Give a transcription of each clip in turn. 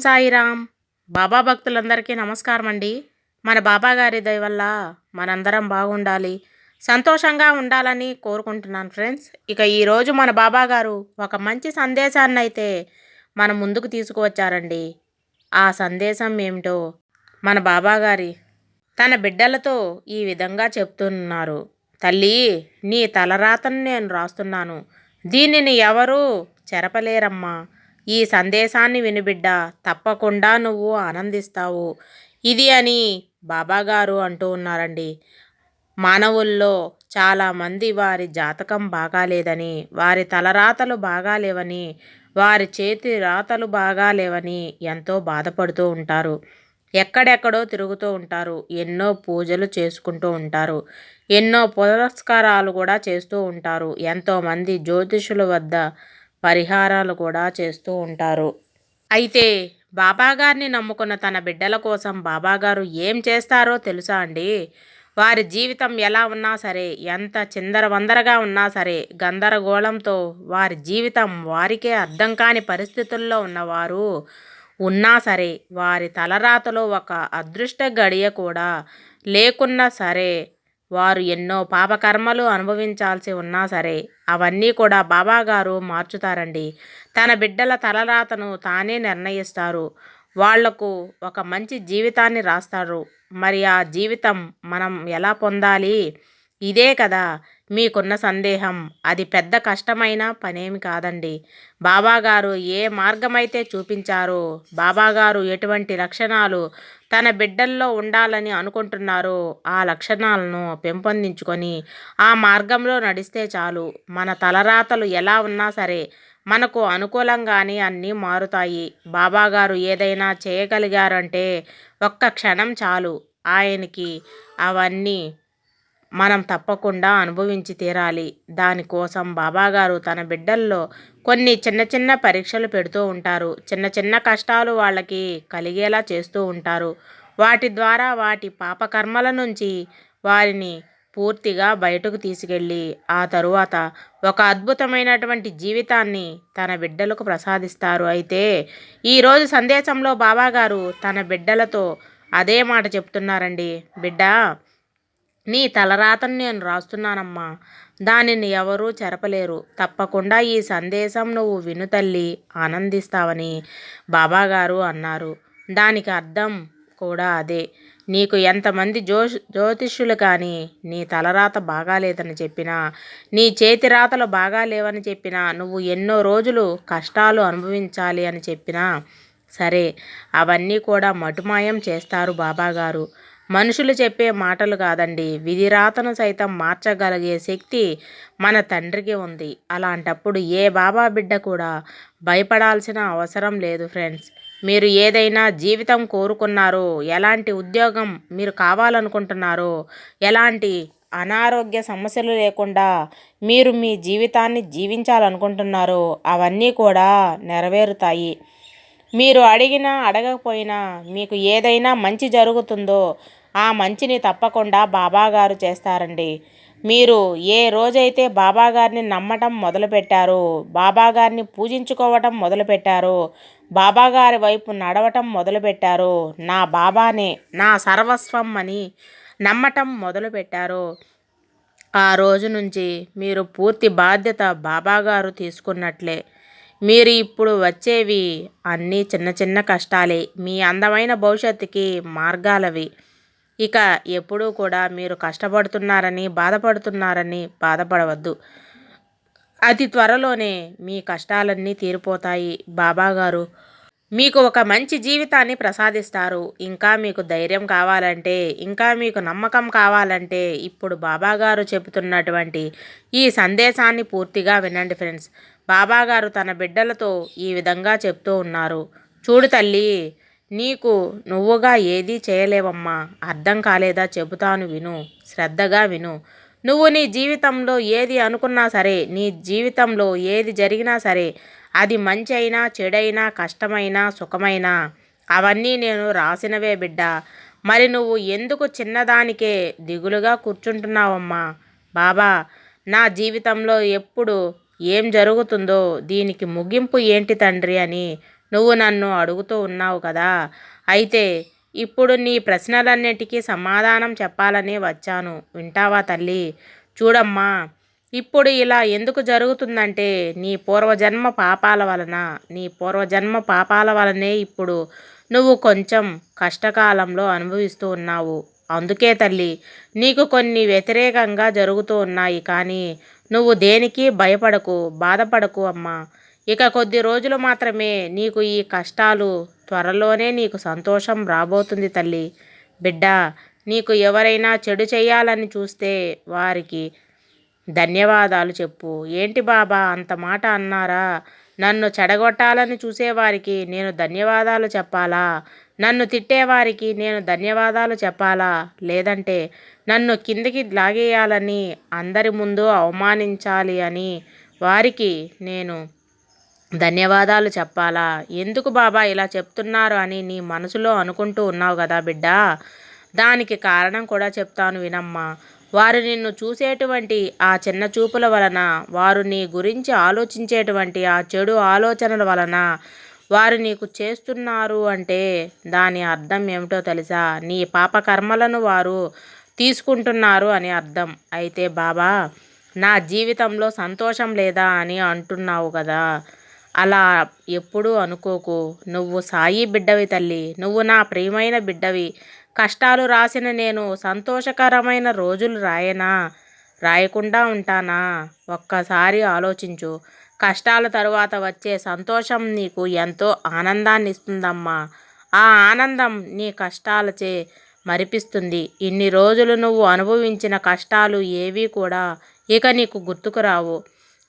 సాయిరామ్. బాబా భక్తులందరికీ నమస్కారం అండి. మన బాబా గారి దయ వల్ల మనందరం బాగుండాలి, సంతోషంగా ఉండాలని కోరుకుంటున్నాను ఫ్రెండ్స్. ఇక ఈరోజు మన బాబా గారు ఒక మంచి సందేశాన్ని అయితే మన ముందుకు తీసుకువచ్చారండి. ఆ సందేశం ఏమిటో మన బాబా గారి తన బిడ్డలతో ఈ విధంగా చెప్తున్నారు. తల్లి, నీ తలరాతను నేను రాస్తున్నాను. దీనిని ఎవరూ చెరపలేరమ్మా. ఈ సందేశాన్ని వినిబిడ్డ, తప్పకుండా నువ్వు ఆనందిస్తావు ఇది అని బాబాగారు అంటూ ఉన్నారండి. మానవుల్లో చాలామంది వారి జాతకం బాగాలేదని, వారి తలరాతలు బాగాలేవని, వారి చేతి రాతలు బాగాలేవని ఎంతో బాధపడుతూ ఉంటారు. ఎక్కడెక్కడో తిరుగుతూ ఉంటారు. ఎన్నో పూజలు చేసుకుంటూ ఉంటారు. ఎన్నో పురస్కారాలు కూడా చేస్తూ ఉంటారు. ఎంతోమంది జ్యోతిషుల వద్ద పరిహారాలు కూడా చేస్తూ ఉంటారు. అయితే బాబాగారిని నమ్ముకున్న తన బిడ్డల కోసం బాబాగారు ఏం చేస్తారో తెలుసా అండి? వారి జీవితం ఎలా ఉన్నా సరే, ఎంత చిందరవందరగా ఉన్నా సరే, గందరగోళంతో వారి జీవితం వారికే అర్థం కాని పరిస్థితుల్లో ఉన్నవారు ఉన్నా సరే, వారి తలరాతలో ఒక అదృష్ట గడియ కూడా లేకున్నా సరే, వారు ఎన్నో పాపకర్మలు అనుభవించాల్సి ఉన్నా సరే, అవన్నీ కూడా బాబాగారు మార్చుతారండి. తన బిడ్డల తలరాతను తానే నిర్ణయిస్తారు. వాళ్లకు ఒక మంచి జీవితాన్ని రాస్తారు. మరి ఆ జీవితం మనం ఎలా పొందాలి? ఇదే కదా మీకున్న సందేహం. అది పెద్ద కష్టమైన పనేమి కాదండి. బాబాగారు ఏ మార్గమైతే చూపించారో, బాబాగారు ఎటువంటి లక్షణాలు తన బిడ్డల్లో ఉండాలని అనుకుంటున్నారో, ఆ లక్షణాలను పెంపొందించుకొని ఆ మార్గంలో నడిస్తే చాలు. మన తలరాతలు ఎలా ఉన్నా సరే మనకు అనుకూలంగానే అన్నీ మారుతాయి. బాబాగారు ఏదైనా చేయగలిగారంటే ఒక్క క్షణం చాలు. ఆయనకి అవన్నీ మనం తప్పకుండా అనుభవించి తీరాలి. దానికోసం బాబాగారు తన బిడ్డల్లో కొన్ని చిన్న చిన్న పరీక్షలు పెడుతూ ఉంటారు. చిన్న చిన్న కష్టాలు వాళ్ళకి కలిగేలా చేస్తూ ఉంటారు. వాటి ద్వారా వాటి పాపకర్మల నుంచి వారిని పూర్తిగా బయటకు తీసుకెళ్ళి ఆ తరువాత ఒక అద్భుతమైనటువంటి జీవితాన్ని తన బిడ్డలకు ప్రసాదిస్తారు. అయితే ఈరోజు సందేశంలో బాబాగారు తన బిడ్డలతో అదే మాట చెప్తున్నారండి. బిడ్డ, నీ తలరాతను నేను రాస్తున్నానమ్మా. దానిని ఎవరూ చెరపలేరు. తప్పకుండా ఈ సందేశం నువ్వు విను తల్లి, ఆనందిస్తావని బాబాగారు అన్నారు. దానికి అర్థం కూడా అదే. నీకు ఎంతమంది జ్యోతిష్యులు కానీ నీ తలరాత బాగాలేదని చెప్పినా, నీ చేతి రాతలు బాగాలేవని చెప్పినా, నువ్వు ఎన్నో రోజులు కష్టాలు అనుభవించాలి అని చెప్పినా సరే, అవన్నీ కూడా మటుమాయం చేస్తారు బాబాగారు. మనుషులు చెప్పే మాటలు కాదండి, విధిరాతను సైతం మార్చగలిగే శక్తి మన తండ్రికి ఉంది. అలాంటప్పుడు ఏ బాబా బిడ్డ కూడా భయపడాల్సిన అవసరం లేదు ఫ్రెండ్స్. మీరు ఏదైనా జీవితం కోరుకున్నారో, ఎలాంటి ఉద్యోగం మీరు కావాలనుకుంటున్నారో, ఎలాంటి అనారోగ్య సమస్యలు లేకుండా మీరు మీ జీవితాన్ని జీవించాలనుకుంటున్నారో అవన్నీ కూడా నెరవేరుతాయి. మీరు అడిగినా అడగకపోయినా మీకు ఏదైనా మంచి జరుగుతుందో ఆ మంచిని తప్పకుండా బాబాగారు చేస్తారండి. మీరు ఏ రోజైతే బాబాగారిని నమ్మటం మొదలుపెట్టారో, బాబాగారిని పూజించుకోవటం మొదలుపెట్టారో, బాబాగారి వైపు నడవటం మొదలుపెట్టారో, నా బాబానే నా సర్వస్వం అని నమ్మటం మొదలుపెట్టారో, ఆ రోజు నుంచి మీరు పూర్తి బాధ్యత బాబాగారు తీసుకున్నట్లే. మీరు ఇప్పుడు వచ్చేవి అన్నీ చిన్న చిన్న కష్టాలే, మీ అందమైన భవిష్యత్తుకి మార్గాలవి. ఇక ఎప్పుడూ కూడా మీరు కష్టపడుతున్నారని బాధపడవద్దు. అతి త్వరలోనే మీ కష్టాలన్నీ తీరిపోతాయి. బాబాగారు మీకు ఒక మంచి జీవితాన్ని ప్రసాదిస్తారు. ఇంకా మీకు ధైర్యం కావాలంటే, ఇంకా మీకు నమ్మకం కావాలంటే ఇప్పుడు బాబాగారు చెబుతున్నటువంటి ఈ సందేశాన్ని పూర్తిగా వినండి ఫ్రెండ్స్. బాబాగారు తన బిడ్డలతో ఈ విధంగా చెప్తూ ఉన్నారు. చూడు తల్లి, నీకు నువ్వుగా ఏదీ చేయలేవమ్మా. అర్థం కాలేదా? చెబుతాను విను, శ్రద్ధగా విను. నువ్వు నీ జీవితంలో ఏది అనుకున్నా సరే, నీ జీవితంలో ఏది జరిగినా సరే, అది మంచి అయినా చెడైనా కష్టమైనా సుఖమైనా అవన్నీ నేను రాసినవే బిడ్డ. మరి నువ్వు ఎందుకు చిన్నదానికే దిగులుగా కూర్చుంటున్నావమ్మా? బాబా నా జీవితంలో ఎప్పుడు ఏం జరుగుతుందో, దీనికి ముగింపు ఏంటి తండ్రి అని నువ్వు నన్ను అడుగుతూ ఉన్నావు కదా. అయితే ఇప్పుడు నీ ప్రశ్నలన్నిటికీ సమాధానం చెప్పాలని వచ్చాను. వింటావా తల్లి? చూడమ్మా, ఇప్పుడు ఇలా ఎందుకు జరుగుతుందంటే నీ పూర్వజన్మ పాపాల వలనే ఇప్పుడు నువ్వు కొంచెం కష్టకాలంలో అనుభవిస్తూ ఉన్నావు. అందుకే తల్లి, నీకు కొన్ని వ్యతిరేకంగా జరుగుతూ ఉన్నాయి. కానీ నువ్వు దేనికి భయపడకు, బాధపడకు అమ్మా. ఇక కొద్ది రోజులు మాత్రమే నీకు ఈ కష్టాలు, త్వరలోనే నీకు సంతోషం రాబోతుంది తల్లి. బిడ్డ, నీకు ఎవరైనా చెడు చేయాలని చూస్తే వారికి ధన్యవాదాలు చెప్పు. ఏంటి బాబా అంత మాట అన్నారా? నన్ను చెడగొట్టాలని చూసేవారికి నేను ధన్యవాదాలు చెప్పాలా? నన్ను తిట్టేవారికి నేను ధన్యవాదాలు చెప్పాలా? లేదంటే నన్ను కిందికి లాగేయాలని, అందరి ముందు అవమానించాలి అని వారికి నేను ధన్యవాదాలు చెప్పాలా? ఎందుకు బాబా ఇలా చెప్తున్నారు అని నీ మనసులో అనుకుంటూ ఉన్నావు కదా బిడ్డ. దానికి కారణం కూడా చెప్తాను వినమ్మా. వారు నిన్ను చూసేటువంటి ఆ చిన్న చూపుల వలన, వారు నీ గురించి ఆలోచించేటువంటి ఆ చెడు ఆలోచనల వలన వారు నీకు చేస్తున్నారు అంటే దాని అర్థం ఏమిటో తెలుసా? నీ పాపకర్మలను వారు తీసుకుంటున్నారు అని అర్థం. అయితే బాబా, నా జీవితంలో సంతోషం లేదా అని అంటున్నావు కదా. అలా ఎప్పుడూ అనుకోకు. నువ్వు సాయి బిడ్డవి తల్లి. నువ్వు నా ప్రియమైన బిడ్డవి. కష్టాలు రాసిన నేను సంతోషకరమైన రోజులు రాయకుండా ఉంటానా? ఒక్కసారి ఆలోచించు. కష్టాల తరువాత వచ్చే సంతోషం నీకు ఎంతో ఆనందాన్ని ఇస్తుందమ్మా. ఆ ఆనందం నీ కష్టాలచే మరిపిస్తుంది. ఇన్ని రోజులు నువ్వు అనుభవించిన కష్టాలు ఏవీ కూడా ఇక నీకు గుర్తుకు రావు.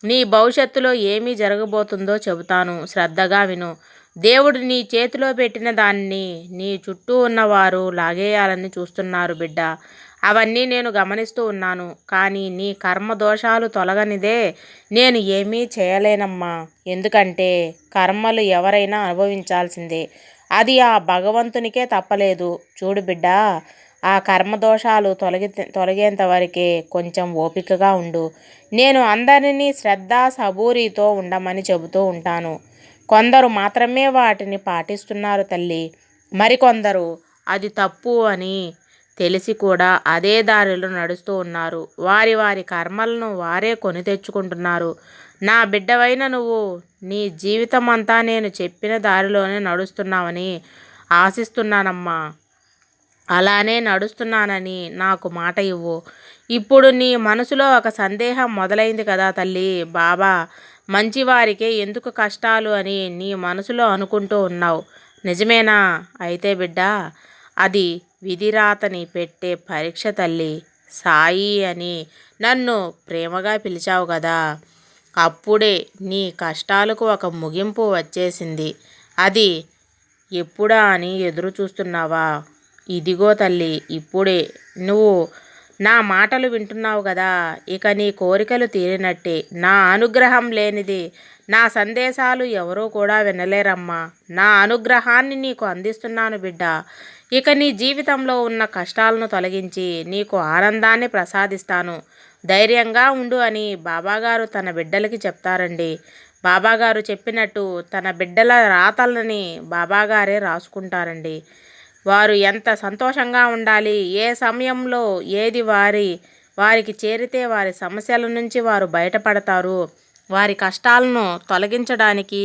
నీ భవిష్యత్తులో ఏమీ జరగబోతుందో చెబుతాను, శ్రద్ధగా విను. దేవుడు నీ చేతిలో పెట్టిన దాన్ని నీ చుట్టూ ఉన్నవారు లాగేయాలని చూస్తున్నారు బిడ్డ. అవన్నీ నేను గమనిస్తూ ఉన్నాను. కానీ నీ కర్మ దోషాలు తొలగనిదే నేను ఏమీ చేయలేనమ్మా. ఎందుకంటే కర్మలు ఎవరైనా అనుభవించాల్సిందే. అది ఆ భగవంతునికే తప్పలేదు. చూడు బిడ్డ, ఆ కర్మదోషాలు తొలగేంత వరకే కొంచెం ఓపికగా ఉండు. నేను అందరినీ శ్రద్ధ సబూరితో ఉండమని చెబుతూ ఉంటాను. కొందరు మాత్రమే వాటిని పాటిస్తున్నారు తల్లి. మరికొందరు అది తప్పు అని తెలిసి కూడా అదే దారిలో నడుస్తూ ఉన్నారు. వారి వారి కర్మలను వారే కొని తెచ్చుకుంటున్నారు. నా బిడ్డవైన నువ్వు నీ జీవితం అంతా నేను చెప్పిన దారిలోనే నడుస్తున్నావని ఆశిస్తున్నానమ్మా. అలానే నడుస్తున్నానని నాకు మాట ఇవ్వు. ఇప్పుడు నీ మనసులో ఒక సందేహం మొదలైంది కదా తల్లి. బాబా మంచివారికే ఎందుకు కష్టాలు అని నీ మనసులో అనుకుంటూ ఉన్నావు. నిజమేనా? అయితే బిడ్డ, అది విధిరాతని పెట్టే పరీక్ష తల్లి. సాయి అని నన్ను ప్రేమగా పిలిచావు కదా, అప్పుడే నీ కష్టాలకు ఒక ముగింపు వచ్చేసింది. అది ఎప్పుడా అని ఎదురు చూస్తున్నావా? ఇదిగో తల్లి, ఇప్పుడే. నువ్వు నా మాటలు వింటున్నావు కదా, ఇక నీ కోరికలు తీరినట్టే. నా అనుగ్రహం లేనిది నా సందేశాలు ఎవరూ కూడా వినలేరమ్మా. నా అనుగ్రహాన్ని నీకు అందిస్తున్నాను బిడ్డ. ఇక నీ జీవితంలో ఉన్న కష్టాలను తొలగించి నీకు ఆనందాన్ని ప్రసాదిస్తాను. ధైర్యంగా ఉండు అని బాబాగారు తన బిడ్డలకి చెప్తారండి. బాబాగారు చెప్పినట్టు తన బిడ్డల రాతలని బాబాగారే రాసుకుంటారండి. వారు ఎంత సంతోషంగా ఉండాలి, ఏ సమయంలో ఏది వారికి చేరితే వారి సమస్యల నుంచి వారు బయటపడతారు, వారి కష్టాలను తొలగించడానికి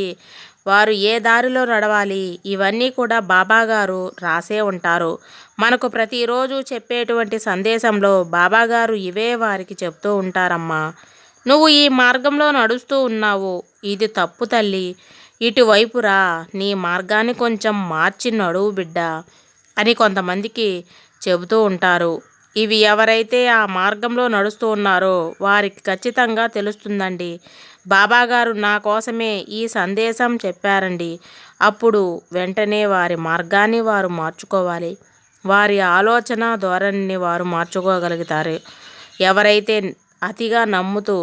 వారు ఏ దారిలో నడవాలి, ఇవన్నీ కూడా బాబాగారు రాసే ఉంటారు. మనకు ప్రతిరోజు చెప్పేటువంటి సందేశంలో బాబాగారు ఇవే వారికి చెప్తూ ఉంటారమ్మా. నువ్వు ఈ మార్గంలో నడుస్తూ ఉన్నావు, ఇది తప్పు తల్లి, ఇటువైపురా, నీ మార్గాన్ని కొంచెం మార్చి నడువు బిడ్డ అని కొంతమందికి చెబుతూ ఉంటారు. ఇవి ఎవరైతే ఆ మార్గంలో నడుస్తూ ఉన్నారో వారికి ఖచ్చితంగా తెలుస్తుందండి. బాబాగారు నా కోసమే ఈ సందేశం చెప్పారండి. అప్పుడు వెంటనే వారి మార్గాన్ని వారు మార్చుకోవాలి. వారి ఆలోచన ధోరణిని వారు మార్చుకోగలుగుతారు. ఎవరైతే అతిగా నమ్ముతూ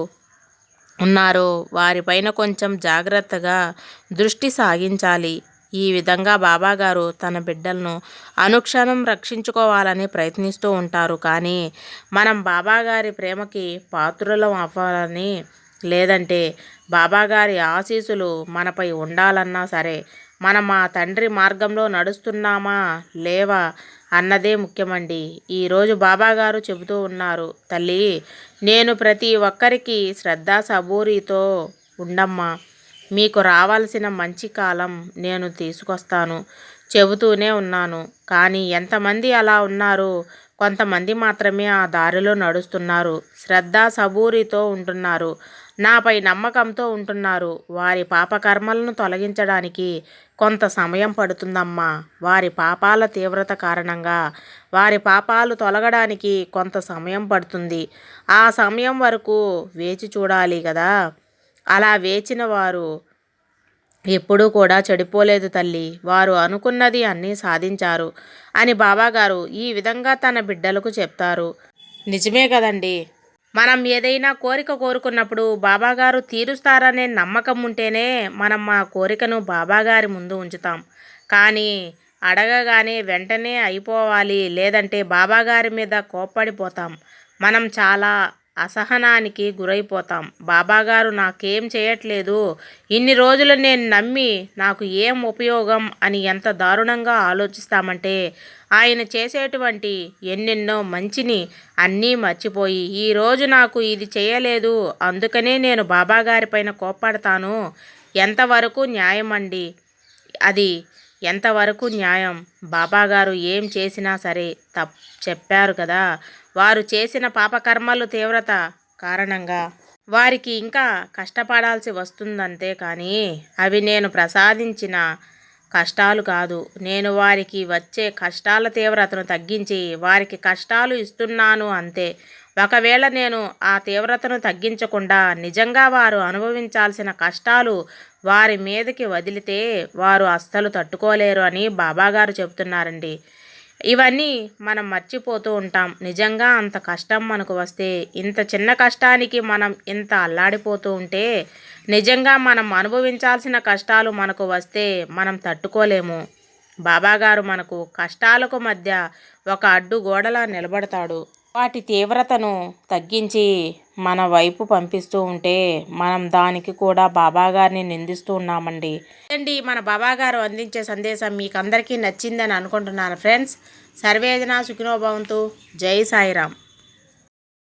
ఉన్నారో వారిపైన కొంచెం జాగ్రత్తగా దృష్టి సాగించాలి. ఈ విధంగా బాబాగారు తన బిడ్డలను అనుక్షణం రక్షించుకోవాలని ప్రయత్నిస్తూ ఉంటారు. కానీ మనం బాబాగారి ప్రేమకి పాత్రులం అవ్వాలని, లేదంటే బాబాగారి ఆశీస్సులు మనపై ఉండాలన్నా సరే మనం ఆ తండ్రి మార్గంలో నడుస్తున్నామా లేవా అన్నదే ముఖ్యమండి. ఈరోజు బాబాగారు చెబుతూ ఉన్నారు, తల్లి నేను ప్రతి ఒక్కరికి శ్రద్ధ సబూరితో ఉండమ్మా, మీకు రావాల్సిన మంచి కాలం నేను తీసుకొస్తాను చెబుతూనే ఉన్నాను. కానీ ఎంతమంది అలా ఉన్నారు? కొంతమంది మాత్రమే ఆ దారిలో నడుస్తున్నారు, శ్రద్ధ సబూరితో ఉంటున్నారు, నాపై నమ్మకంతో ఉంటున్నారు. వారి పాపకర్మలను తొలగించడానికి కొంత సమయం పడుతుందమ్మా. వారి పాపాల తీవ్రత కారణంగా వారి పాపాలు తొలగడానికి కొంత సమయం పడుతుంది. ఆ సమయం వరకు వేచి చూడాలి కదా. అలా వేచిన వారు ఎప్పుడూ కూడా చెడిపోలేదు తల్లి. వారు అనుకున్నది అన్నీ సాధించారు అని బాబాగారు ఈ విధంగా తన బిడ్డలకు చెప్తారు. నిజమే కదండి. మనం ఏదైనా కోరిక కోరుకున్నప్పుడు బాబాగారు తీరుస్తారనే నమ్మకం ఉంటేనే మనం ఆ కోరికను బాబాగారి ముందు ఉంచుతాం. కానీ అడగగానే వెంటనే అయిపోవాలి, లేదంటే బాబాగారి మీద కోప్పడిపోతాం. మనం చాలా అసహనానికి గురైపోతాం. బాబాగారు నాకేం చేయట్లేదు, ఇన్ని రోజులు నేను నమ్మి నాకు ఏం ఉపయోగం అని ఎంత దారుణంగా ఆలోచిస్తామంటే ఆయన చేసేటువంటి ఎన్నెన్నో మంచిని అన్నీ మర్చిపోయి ఈరోజు నాకు ఇది చేయలేదు అందుకనే నేను బాబాగారి పైన కోప్పడతాను. ఎంతవరకు న్యాయం అండి అది? ఎంతవరకు న్యాయం? బాబాగారు ఏం చేసినా సరే చెప్పారు కదా. వారు చేసిన పాపకర్మలు తీవ్రత కారణంగా వారికి ఇంకా కష్టపడాల్సి వస్తుందంతే కానీ అవి నేను ప్రసాదించిన కష్టాలు కాదు. నేను వారికి వచ్చే కష్టాల తీవ్రతను తగ్గించి వారికి కష్టాలు ఇస్తున్నాను అంతే. ఒకవేళ నేను ఆ తీవ్రతను తగ్గించకుండా నిజంగా వారు అనుభవించాల్సిన కష్టాలు వారి మీదకి వదిలితే వారు అస్సలు తట్టుకోలేరు అని బాబాగారు చెబుతున్నారండి. ఇవన్నీ మనం మర్చిపోతూ ఉంటాం. నిజంగా అంత కష్టం మనకు వస్తే, ఇంత చిన్న కష్టానికి మనం ఇంత అల్లాడిపోతూ ఉంటే, నిజంగా మనం అనుభవించాల్సిన కష్టాలు మనకు వస్తే మనం తట్టుకోలేము. బాబాగారు మనకు కష్టాలకు మధ్య ఒక అడ్డుగోడలా నిలబడతాడు. వాటి తీవ్రతను తగ్గించి మన వైపు పంపిస్తూ ఉంటే మనం దానికి కూడా బాబాగారిని నిందిస్తూ ఉన్నామండి. అండి మన బాబాగారు అందించే సందేశం మీకు అందరికీ నచ్చిందని అనుకుంటున్నాను ఫ్రెండ్స్. సర్వేజన సుఖినో భవంతు. జై సాయిరామ్.